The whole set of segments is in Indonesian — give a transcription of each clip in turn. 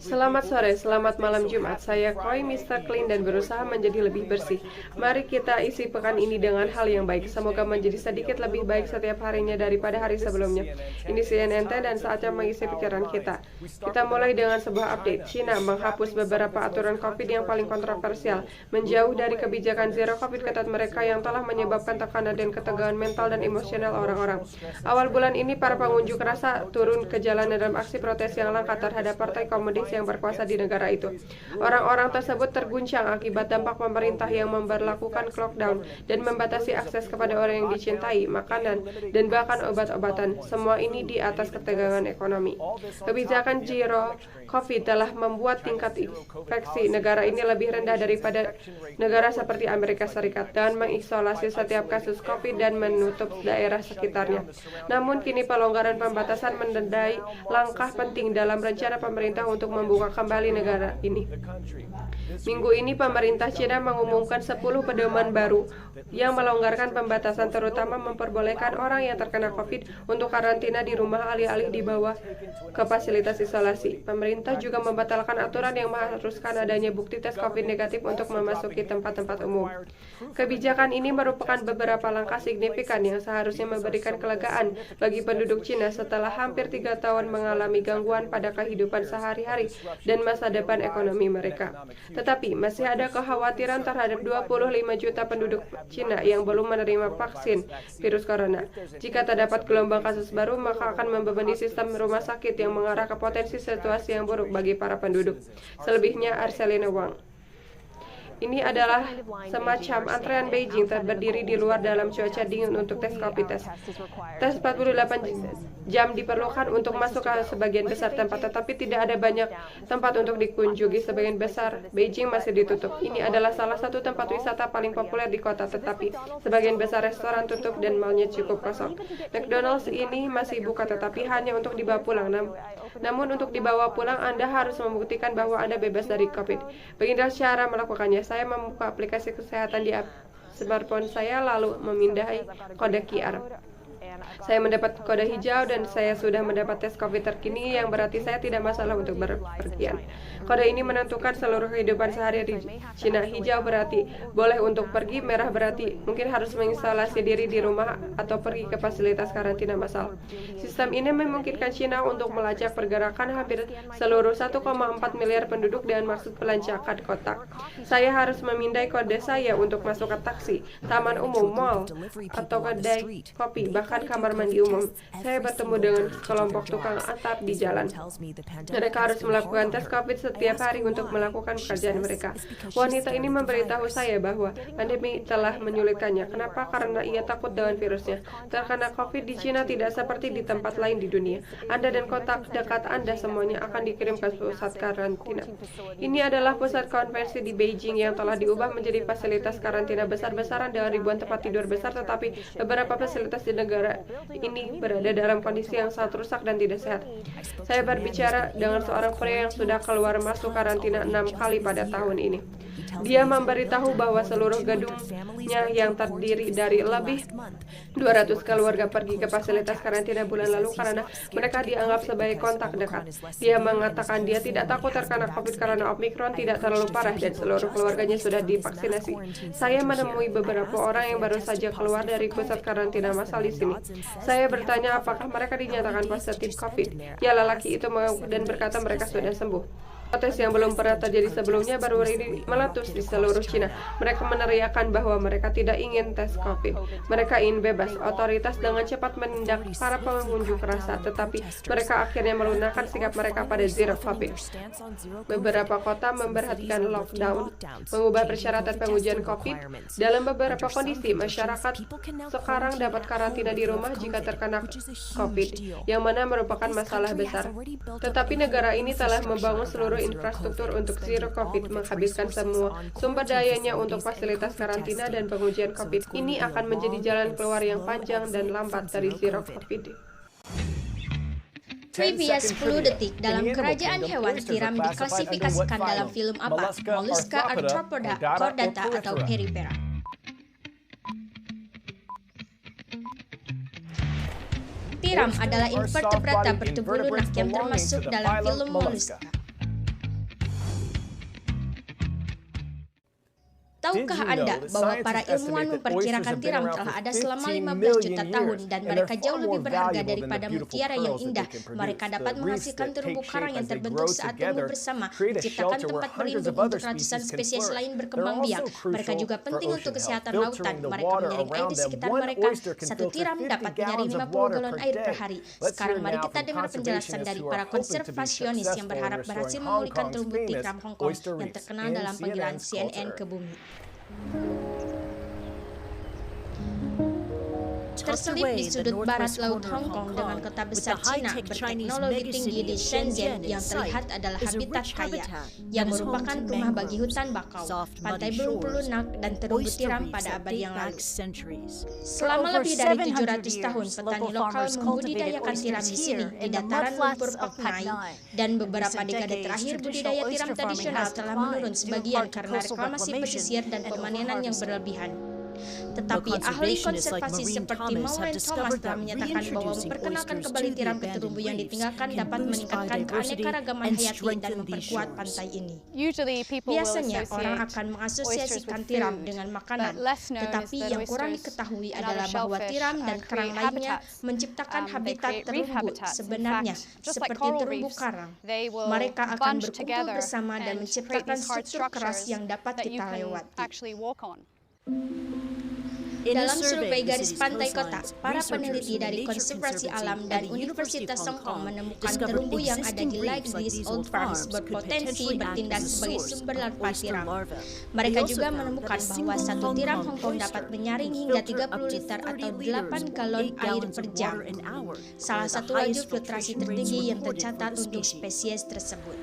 Selamat sore, selamat malam Jumat. Saya Koi Mr. Clean dan berusaha menjadi lebih bersih. Mari kita isi pekan ini dengan hal yang baik. Semoga menjadi sedikit lebih baik setiap harinya daripada hari sebelumnya. Ini CNN dan saatnya mengisi pikiran kita. Kita mulai dengan sebuah update. China menghapus beberapa aturan COVID yang paling kontroversial, menjauh dari kebijakan zero COVID ketat mereka yang telah menyebabkan tekanan dan ketegangan mental dan emosional orang-orang. Awal bulan ini, para pengunjuk rasa turun ke jalan dalam aksi protes yang langka terhadap partai komunis yang berkuasa di negara itu. Orang-orang tersebut terguncang akibat dampak pemerintah yang memberlakukan lockdown dan membatasi akses kepada orang yang dicintai, makanan, dan bahkan obat-obatan. Semua ini di atas ketegangan ekonomi. Kebijakan zero COVID telah membuat tingkat infeksi negara ini lebih rendah daripada negara seperti Amerika Serikat dan mengisolasi setiap kasus COVID dan menutup daerah sekitarnya. Namun kini pelonggaran pembatasan menandai langkah penting dalam rencana pemerintah untuk membuka kembali negara ini. Minggu ini pemerintah China mengumumkan 10 pedoman baru yang melonggarkan pembatasan, terutama memperbolehkan orang yang terkena COVID untuk karantina di rumah alih-alih dibawa ke fasilitas isolasi. Pemerintah juga membatalkan aturan yang mengharuskan adanya bukti tes COVID negatif untuk memasuki tempat-tempat umum. Kebijakan ini merupakan beberapa langkah signifikan yang seharusnya memberikan kelegaan bagi penduduk China setelah hampir 3 tahun mengalami gangguan pada kehidupan sehari-hari dan masa depan ekonomi mereka. Tetapi masih ada kekhawatiran terhadap 25 juta penduduk China yang belum menerima vaksin virus corona. Jika terdapat gelombang kasus baru, maka akan membebani sistem rumah sakit yang mengarah ke potensi situasi yang buruk bagi para penduduk. Selebihnya, Arcelina Wang. Ini adalah semacam antrean Beijing berdiri di luar dalam cuaca dingin untuk tes COVID tes. Tes 48 jam diperlukan untuk masuk ke sebagian besar tempat, tetapi tidak ada banyak tempat untuk dikunjungi. Sebagian besar Beijing masih ditutup. Ini adalah salah satu tempat wisata paling populer di kota, tetapi sebagian besar restoran tutup dan malnya cukup kosong. McDonald's ini masih buka, tetapi hanya untuk dibawa pulang. Namun untuk dibawa pulang, Anda harus membuktikan bahwa Anda bebas dari COVID. Beginilah cara melakukannya. Saya membuka aplikasi kesehatan di smartphone saya, lalu memindai kode QR. Saya mendapat kode hijau dan saya sudah mendapat tes COVID terkini, yang berarti saya tidak masalah untuk berpergian. Kode ini menentukan seluruh kehidupan sehari-hari di China. Hijau berarti boleh untuk pergi, merah berarti mungkin harus mengisolasi diri di rumah atau pergi ke fasilitas karantina massal. Sistem ini memungkinkan China untuk melacak pergerakan hampir seluruh 1,4 miliar penduduk dengan maksud pelancakan kotak. Saya harus memindai kode saya untuk masuk ke taksi, taman umum, mall, atau kedai kopi, bahkan kamar mandi umum. Saya bertemu dengan kelompok tukang atap di jalan. Mereka harus melakukan tes COVID setiap hari untuk melakukan pekerjaan mereka. Wanita ini memberitahu saya bahwa pandemi telah menyulitkannya. Kenapa? Karena ia takut dengan virusnya. Terkena COVID di China tidak seperti di tempat lain di dunia. Anda dan kontak dekat Anda semuanya akan dikirim ke pusat karantina. Ini adalah pusat konversi di Beijing yang telah diubah menjadi fasilitas karantina besar-besaran dengan ribuan tempat tidur besar, tetapi beberapa fasilitas di negara ini berada dalam kondisi yang sangat rusak dan tidak sehat. Saya berbicara dengan seorang pria yang sudah keluar masuk karantina 6 kali pada tahun ini. Dia memberitahu bahwa seluruh gedungnya yang terdiri dari lebih 200 keluarga pergi ke fasilitas karantina bulan lalu karena mereka dianggap sebagai kontak dekat. Dia mengatakan dia tidak takut terkena COVID karena Omicron tidak terlalu parah dan seluruh keluarganya sudah divaksinasi. Saya menemui beberapa orang yang baru saja keluar dari pusat karantina massal di sini. Saya bertanya apakah mereka dinyatakan positif COVID. Ya, lelaki itu mengaku dan berkata mereka sudah sembuh. Protes yang belum pernah terjadi sebelumnya baru ini meletus di seluruh China. Mereka meneriakkan bahwa mereka tidak ingin tes COVID. Mereka ingin bebas. Otoritas dengan cepat menindak para pengunjuk rasa, tetapi mereka akhirnya melunakkan sikap mereka pada zero COVID. Beberapa kota memperhatikan lockdown, mengubah persyaratan pengujian COVID. Dalam beberapa kondisi, masyarakat sekarang dapat karantina di rumah jika terkena COVID, yang mana merupakan masalah besar. Tetapi negara ini telah membangun seluruh infrastruktur untuk zero COVID, menghabiskan semua sumber dayanya untuk fasilitas karantina dan pengujian COVID. Ini akan menjadi jalan keluar yang panjang dan lambat dari zero COVID. Trivia 10 detik. Dalam kerajaan hewan, tiram diklasifikasikan dalam film apa? Mollusca, Arthropoda, Chordata, atau Peripera? Tiram adalah invertebrata bertubuh lunak yang termasuk dalam film Mollusca. Tahukah Anda bahwa para ilmuwan memperkirakan tiram telah ada selama 15 juta tahun dan mereka jauh lebih berharga daripada mutiara yang indah. Mereka dapat menghasilkan terumbu karang yang terbentuk saat tumbuh bersama, menciptakan tempat berlindung untuk ratusan spesies lain berkembang biak. Mereka juga penting untuk kesehatan lautan. Mereka menyaring air di sekitar mereka. Satu tiram dapat menyaring 50 galon air per hari. Sekarang mari kita dengar penjelasan dari para konservasionis yang berharap berhasil memulihkan terumbu tiram Hong Kong yang terkenal dalam panggilan CNN ke bumi. Terselip di sudut barat laut Hong Kong dengan kota besar China berteknologi tinggi di Shenzhen yang terlihat adalah habitat kaya, yang merupakan rumah bagi hutan bakau, pantai burung lunak, dan terumbu tiram pada abad yang lalu. Selama lebih dari 700 tahun, petani lokal membudidayakan tiram di sini, di dataran lumpur Pak Nai, dan beberapa dekade terakhir budidaya tiram tradisional telah menurun sebagian karena reklamasi pesisir dan pemanenan yang berlebihan. Tetapi ahli konservasi seperti Maureen Thomas telah menyatakan bahwa memperkenalkan kembali tiram ke terumbu yang ditinggalkan dapat meningkatkan keanekaragaman hayati dan memperkuat pantai ini. Biasanya orang akan mengasosiasikan tiram dengan makanan, tetapi yang kurang diketahui adalah bahwa tiram dan kerang lainnya menciptakan habitat terumbu sebenarnya seperti terumbu karang. Mereka akan berkumpul bersama dan menciptakan struktur keras yang dapat kita lewati. Dalam survei garis pantai kota, para peneliti dari Konservasi Alam dan Universitas Hong Kong menemukan terumbu yang ada di Like These Old Farms berpotensi bertindak sebagai sumber larva tiram. Mereka juga menemukan bahwa satu tiram Hong Kong dapat menyaring hingga 30 liter atau 8 galon air per jam. Salah satu laju filtrasi tertinggi yang tercatat untuk spesies tersebut.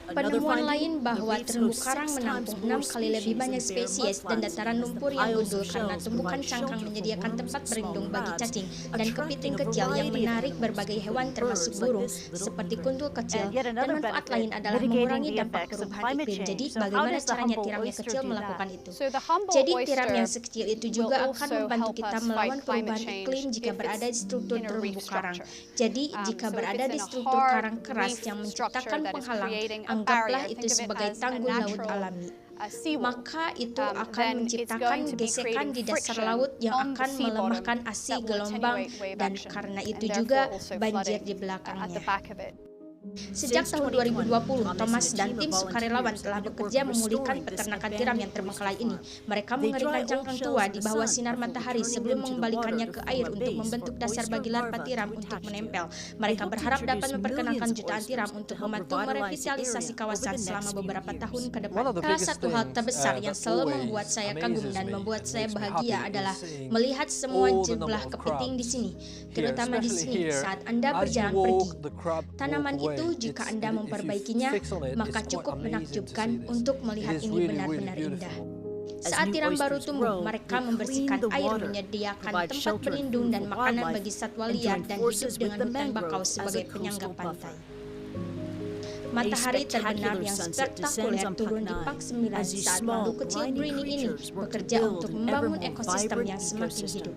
Penemuan lain bahwa terumbu karang menampung 6 kali lebih banyak spesies dan dataran lumpur yang gundul karena tumbukan cangkang menyediakan tempat berlindung bagi cacing dan kepiting kecil yang menarik berbagai hewan termasuk burung seperti kuntul kecil, dan manfaat lain adalah mengurangi dampak perubahan iklim. Jadi bagaimana caranya tiram yang kecil melakukan itu? Jadi tiram yang sekecil itu juga akan membantu kita melawan perubahan iklim jika berada di struktur terumbu karang. Jadi jika berada di struktur karang keras yang menciptakan penghalang, anggaplah itu sebagai tanggul laut alami. Maka itu akan menciptakan gesekan di dasar laut yang akan melemahkan aksi gelombang dan karena itu juga banjir di belakangnya. Sejak tahun 2020, Thomas dan tim sukarelawan telah bekerja memulihkan peternakan tiram yang terbengkalai ini. Mereka mengeringkan cangkang tua di bawah sinar matahari sebelum mengembalikannya ke air untuk membentuk dasar bagi larva tiram untuk menempel. Mereka berharap dapat memperkenalkan jutaan tiram untuk membantu merevitalisasi kawasan selama beberapa tahun ke depan. Salah satu hal terbesar yang selalu membuat saya kagum dan membuat saya bahagia adalah melihat semua jumlah kepiting di sini, terutama di sini saat Anda berjalan pergi. Tanaman itu, jika Anda memperbaikinya, maka cukup menakjubkan untuk melihat ini benar-benar indah. Saat tiram baru tumbuh, mereka membersihkan air, menyediakan tempat berlindung dan makanan bagi satwa liar, dan hidup dengan hutan bakau sebagai penyangga pantai. Matahari terbenam yang spektakuler turun di Park 9 saat makhluk kecil Greenie ini bekerja untuk membangun ekosistem yang semakin hidup.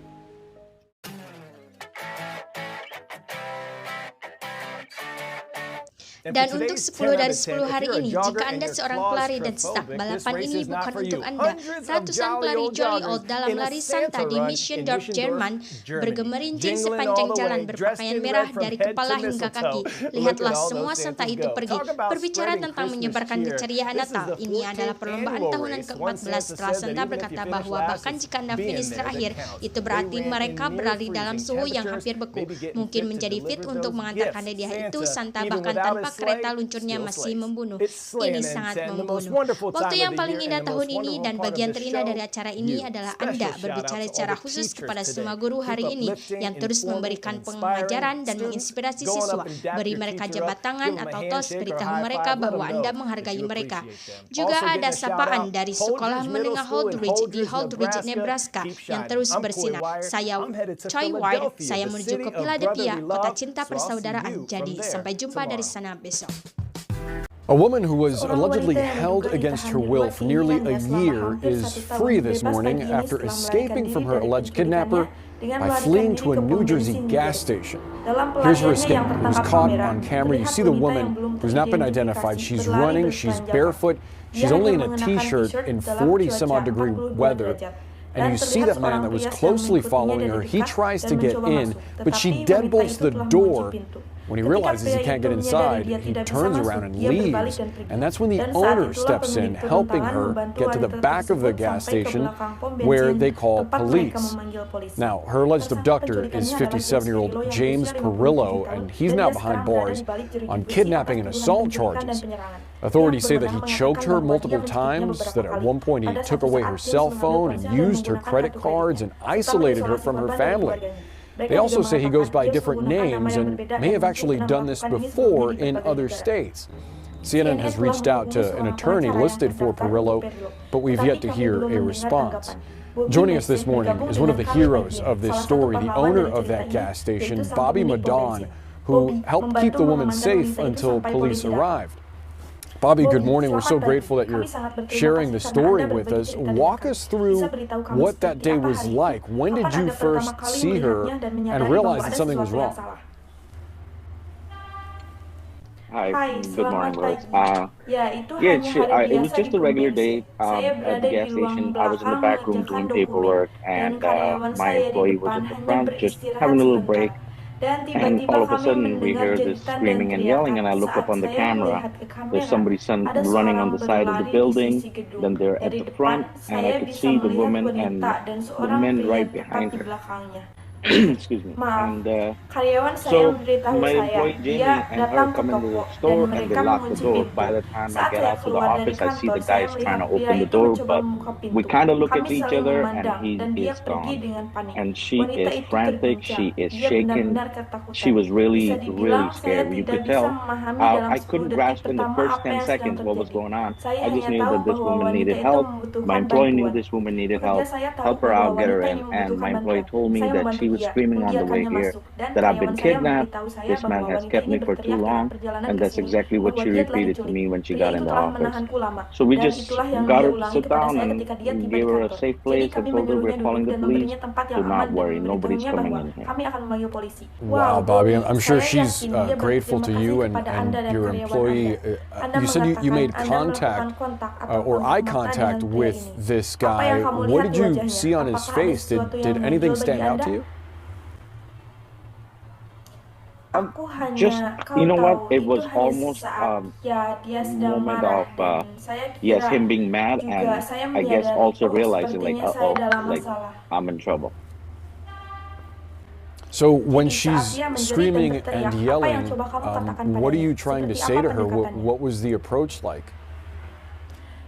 Dan untuk 10 dari 10 hari ini, jika Anda seorang pelari dan staff, balapan ini bukan untuk Anda. Ratusan pelari Jolly Old dalam lari Santa di Mischendorf, Jerman, bergemerincing sepanjang jalan berpakaian merah dari kepala hingga kaki. Lihatlah semua Santa itu pergi. Berbicara tentang menyebarkan keceriaan Natal, ini adalah perlombaan tahunan ke-14 setelah Santa berkata bahwa bahkan jika Anda finish terakhir, itu berarti mereka berlari dalam suhu yang hampir beku. Mungkin menjadi fit untuk mengantarkan hadiah itu, Santa bahkan tanpa kereta luncurnya masih membunuh. Ini sangat membunuh. Waktu yang paling indah tahun ini dan bagian terindah dari acara ini adalah Anda berbicara secara khusus kepada semua guru hari ini yang terus memberikan pengajaran dan menginspirasi siswa. Beri mereka jabat tangan atau tos, beritahu mereka bahwa Anda menghargai mereka. Juga ada sapaan dari sekolah menengah Holdridge di Holdridge, Nebraska yang terus bersinar. Saya Choi Ward, saya menuju ke Philadelphia, kota cinta persaudaraan. Jadi sampai jumpa dari sana besok. A woman who was allegedly held against her will for nearly a year is free this morning after escaping from her alleged kidnapper by fleeing to a New Jersey gas station. Here's her escape. It was caught on camera. You see the woman who's not been identified. She's running, she's barefoot, she's only in a t-shirt in 40-some-odd degree weather. And you see that man that was closely following her. He tries to get in, but she deadbolts the door. When he realizes he can't get inside, he turns around and leaves. And that's when the owner steps in, helping her get to the back of the gas station where they call police. Now, her alleged abductor is 57-year-old James Perillo, and he's now behind bars on kidnapping and assault charges. Authorities say that he choked her multiple times, that at one point he took away her cell phone and used her credit cards and isolated her from her family. They also say he goes by different names and may have actually done this before in other states. CNN has reached out to an attorney listed for Perillo, but we've yet to hear a response. Joining us this morning is one of the heroes of this story, the owner of that gas station, Bobby Madon, who helped keep the woman safe until police arrived. Bobby, good morning. We're so grateful that you're sharing the story with us. Walk us through what that day was like. When did you first see her and realize that something was wrong? Hi, good morning, Lois. It was just a regular day at the gas station. I was in the back room doing paperwork, and my employee was in the front just having a little break. And all of a sudden, we hear this screaming and yelling, and I look up on the camera. There's somebody running on the side of the building, then they're at the front, and I could see the woman and the men right behind her. Excuse me. And so my employee Jamie and her come into the store and they lock the door. By the time I get out to the office, I see the guys trying to open the door, but we kind of look at each other and he is gone. And she is frantic, she is shaking, she was really, really scared. You could tell. I couldn't grasp in the first 10 seconds what was going on. I just knew that this woman needed help. My employee knew this woman needed help. Help her out, get her in. And my employee told me that she was screaming on the way here that I've been kidnapped, this man has kept me for too long, and that's exactly what she repeated to me when she got in the office. So we just got her to sit down and gave her a safe place and told her we're calling the police. Do not worry, nobody's coming in here. Wow, Bobby, I'm sure she's grateful to you and your employee. You said you made contact or eye contact with this guy. What did you see on his face? Did anything stand out to you? Just, you know what, it was almost a moment of, yes, him being mad and I guess also realizing like, uh-oh, like I'm in trouble. So when she's screaming and yelling, what are you trying to say to her? What was the approach like?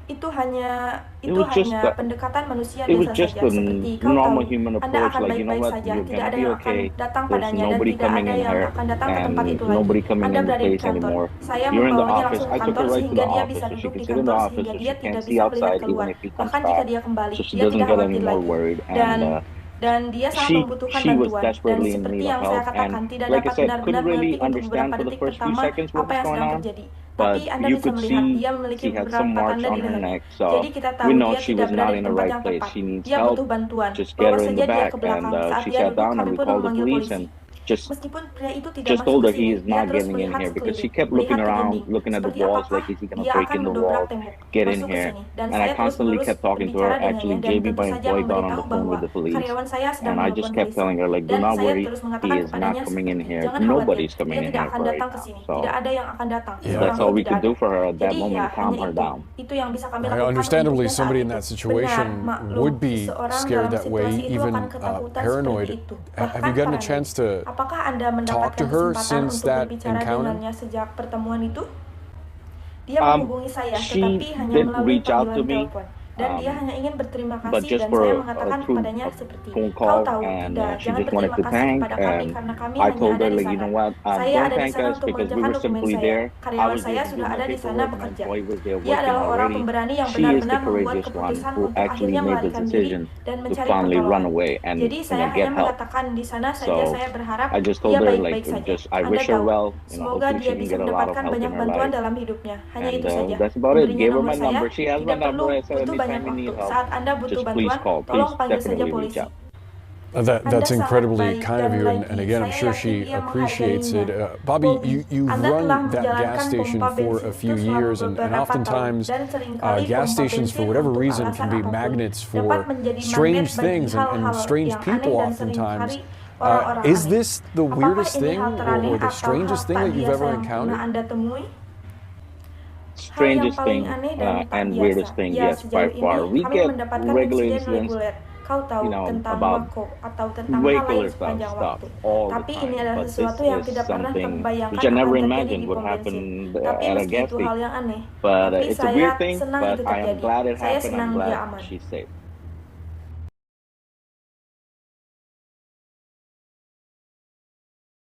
It was just a normal human approach, like, you know what, you're gonna be okay, there's nobody coming in here, and nobody coming in the place anymore. You're in the office, I took her right to the office, so she can sit in the office, so she can see outside even if he comes back, so she doesn't get any more worried, and she was desperately in need of help, and like I said, couldn't really understand for the first few seconds what was going on. But you could see she had some marks on her neck, so we know she was not in the right place. She needs help. Just get her in the back, and she sat down and we called the police and just told her he is not getting in here because she kept looking around, looking at the walls like, is he going to break in the wall, get in here. And I constantly kept talking to her. Actually, JB, my employee, got on the phone with the police. And I just kept telling her, like, do not worry, he is not coming in here. Nobody's coming in here for right now. So that's all we could do for her at that moment, calm her down. Understandably, somebody in that situation would be scared that way, even paranoid. Have you gotten a chance to talk to her since that encounter? She didn't reach out to me. But just for a phone call, and she just wanted to thank, and I told her, like, you know what, don't thank us because we were simply there. I was there to do my paperwork, my employee was there working already. She is the courageous one who actually made the decision to finally run away and get help. So I just told her, like, I wish her well, hopefully she can get a lot of help in her life. And that's about it. Gave her my number. She has my number. I said anytime you need help, just please call. Please definitely reach out. That's incredibly kind of you, and again, I'm sure she appreciates it. Bobby, you've run that gas station for a few years, and oftentimes gas stations, for whatever reason, can be magnets for strange things and strange people oftentimes. Is this the weirdest thing or the strangest thing that you've ever encountered? Strangest thing and weirdest thing, yes, by far. We get regular incidents, about vehicular stuff all the time. But this is something which I never imagined would happen at a gas station. But it's a weird thing, but I am glad it happened. I'm glad she's safe.